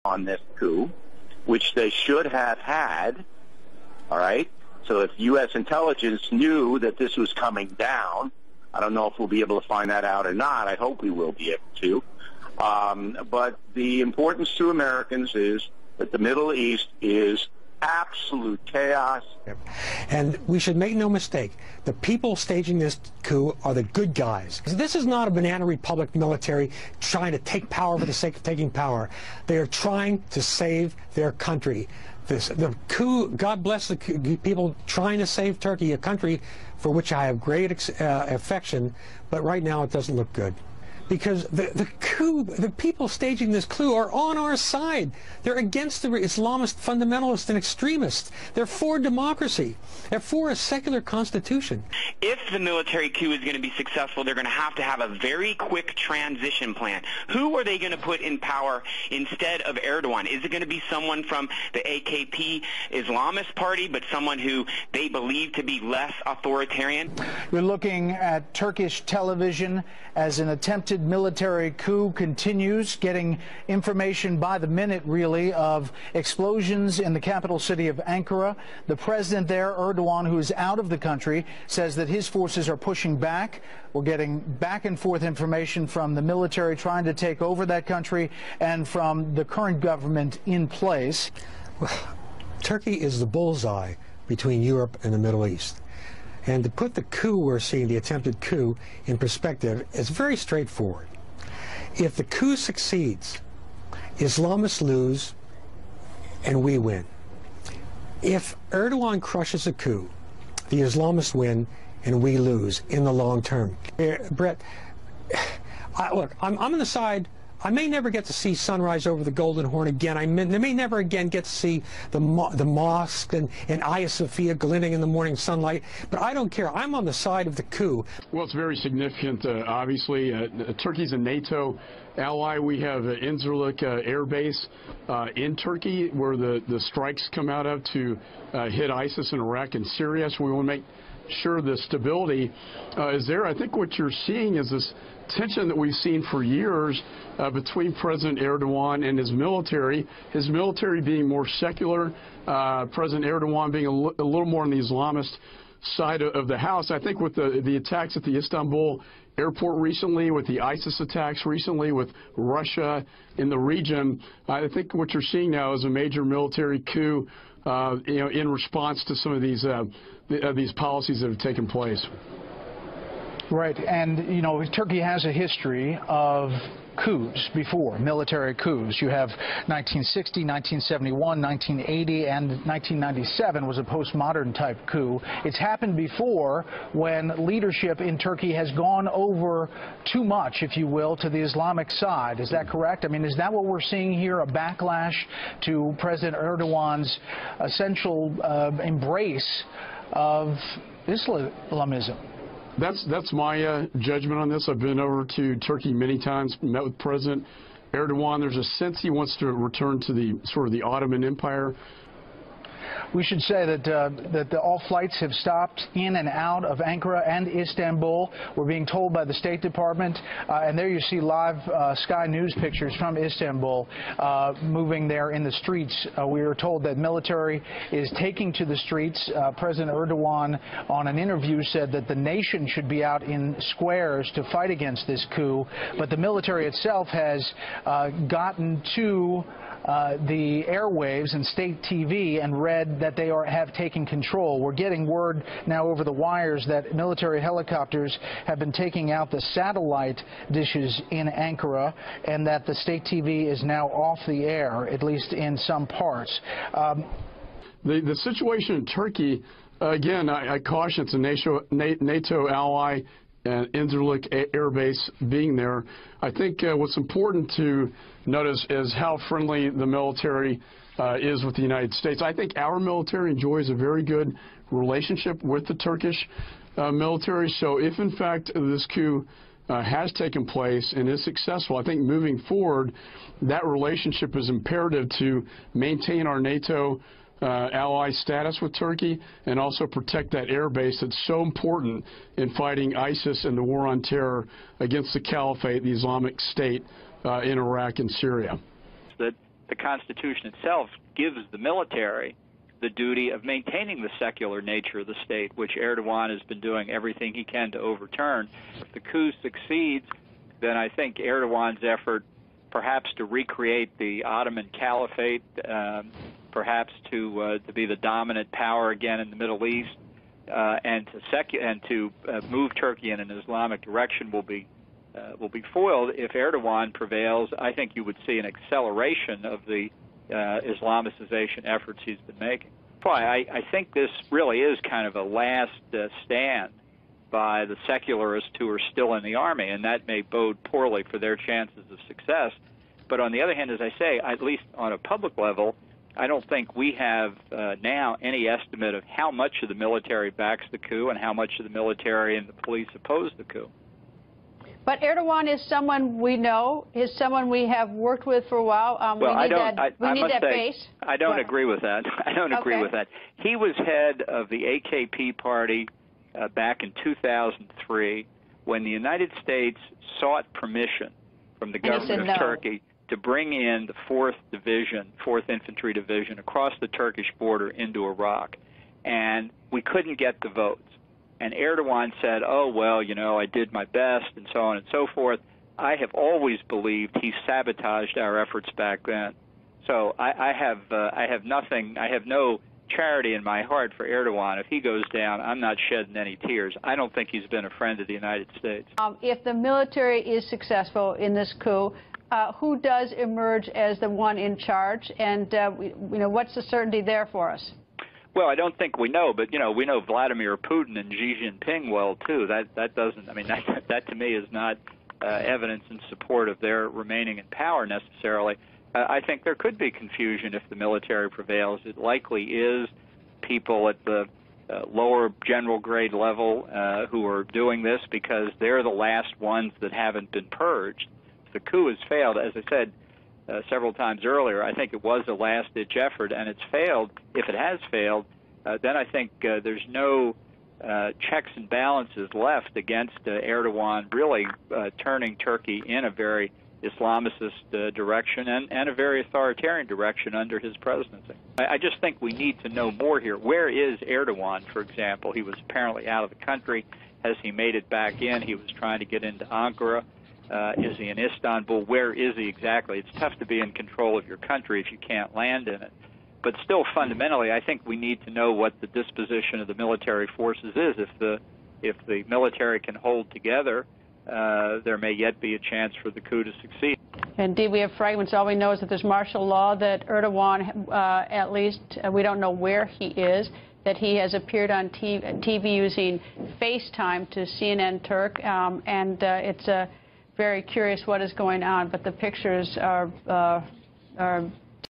on this coup, which they should have had, all right? So if U.S. intelligence knew that this was coming down, I don't know if we'll be able to find that out or not. I hope we will be able to. But the importance to Americans is that the Middle East is absolute chaos. And we should make no mistake, the people staging this coup are the good guys. This is not a banana republic military trying to take power for the sake of taking power. They are trying to save their country. The coup, God bless the people trying to save Turkey, a country for which I have great affection, but right now it doesn't look good. Because the coup, the people staging this coup are on our side. They're against the Islamist fundamentalists and extremists. They're for democracy. They're for a secular constitution. If the military coup is going to be successful, they're going to have a very quick transition plan. Who are they going to put in power instead of Erdogan? Is it going to be someone from the AKP Islamist party, but someone who they believe to be less authoritarian? We're looking at Turkish television as an attempted military coup continues, getting information by the minute, really, of explosions in the capital city of Ankara. The president there, Erdogan, who is out of the country, says that his forces are pushing back. We're getting back and forth information from the military trying to take over that country and from the current government in place. Turkey is the bullseye between Europe and the Middle East. And to put the coup we're seeing, the attempted coup, in perspective, is very straightforward. If the coup succeeds, Islamists lose and we win. If Erdogan crushes a coup, the Islamists win and we lose in the long term. Brett, look, I'm on the side. I may never get to see sunrise over the Golden Horn again. I may never again get to see the mosque and Hagia Sophia glinting in the morning sunlight, but I don't care. I'm on the side of the coup. Well, it's very significant, obviously. Turkey's a NATO ally. We have Incirlik Air Base in Turkey where the strikes come out of to hit ISIS in Iraq and Syria, so we want to make sure the stability is there. I think what you're seeing is this tension that we've seen for years between President Erdogan and his military being more secular, President Erdogan being a little more on the Islamist side of the house. I think with the attacks at the Istanbul airport recently, with the ISIS attacks recently, with Russia in the region, I think what you're seeing now is a major military coup, in response to some of these policies that have taken place. Right, and Turkey has a history of coups before, military coups. You have 1960, 1971, 1980, and 1997 was a postmodern type coup. It's happened before when leadership in Turkey has gone over too much, if you will, to the Islamic side. Is that correct? I mean, is that what we're seeing here, a backlash to President Erdogan's essential embrace of Islamism? That's my judgment on this. I've been over to Turkey many times, met with President Erdogan. There's a sense he wants to return to the sort of the Ottoman Empire. We should say that all flights have stopped in and out of Ankara and Istanbul. We're being told by the State Department, and there you see live Sky News pictures from Istanbul moving there in the streets. We were told that military is taking to the streets. President Erdogan, on an interview, said that the nation should be out in squares to fight against this coup, but the military itself has gotten to the airwaves and state TV and read that they have taken control. We're getting word now over the wires that military helicopters have been taking out the satellite dishes in Ankara and that the state TV is now off the air, at least in some parts. The situation in Turkey, again, I caution, it's a NATO ally, and Incirlik Air Base being there. I think what's important to notice is how friendly the military is with the United States. I think our military enjoys a very good relationship with the Turkish military. So if, in fact, this coup has taken place and is successful, I think moving forward, that relationship is imperative to maintain our NATO ally status with Turkey and also protect that air base that's so important in fighting ISIS and the war on terror against the caliphate, the Islamic State in Iraq and Syria. That the Constitution itself gives the military the duty of maintaining the secular nature of the state, which Erdogan has been doing everything he can to overturn. If the coup succeeds, then I think Erdogan's effort perhaps to recreate the Ottoman Caliphate, perhaps to be the dominant power again in the Middle East, and to move Turkey in an Islamic direction will be foiled. If Erdogan prevails, I think you would see an acceleration of the Islamicization efforts he's been making. I think this really is kind of a last stand by the secularists who are still in the army, and that may bode poorly for their chances of success. But on the other hand, as I say, at least on a public level, I don't think we have now any estimate of how much of the military backs the coup and how much of the military and the police oppose the coup. But Erdogan is someone we know, is someone we have worked with for a while. Well, we need that base. I don't agree with that. I don't agree with that. He was head of the AKP party back in 2003 when the United States sought permission from the government of Turkey to bring in the 4th Division, 4th Infantry Division, across the Turkish border into Iraq. And we couldn't get the votes. And Erdogan said, oh, well, you know, I did my best, and so on and so forth. I have always believed he sabotaged our efforts back then. So I have no charity in my heart for Erdogan. If he goes down, I'm not shedding any tears. I don't think he's been a friend of the United States. If the military is successful in this coup, who does emerge as the one in charge, and what's the certainty there for us? Well, I don't think we know, but we know Vladimir Putin and Xi Jinping well too. That doesn't. I mean, that to me is not evidence in support of their remaining in power necessarily. I think there could be confusion if the military prevails. It likely is people at the lower general grade level who are doing this because they're the last ones that haven't been purged. If the coup has failed, as I said several times earlier, I think it was a last-ditch effort, and it's failed. If it has failed, then I think there's no checks and balances left against Erdogan really turning Turkey in a very Islamicist direction and a very authoritarian direction under his presidency. I just think we need to know more here. Where is Erdogan, for example? He was apparently out of the country. Has he made it back in? He was trying to get into Ankara. Is he in Istanbul? Where is he exactly? It's tough to be in control of your country if you can't land in it. But still, fundamentally, I think we need to know what the disposition of the military forces is. If the military can hold together, there may yet be a chance for the coup to succeed. Indeed, we have fragments. All we know is that there's martial law, that Erdogan, at least, we don't know where he is, that he has appeared on TV using FaceTime to CNN Turk, and it's very curious what is going on, but the pictures are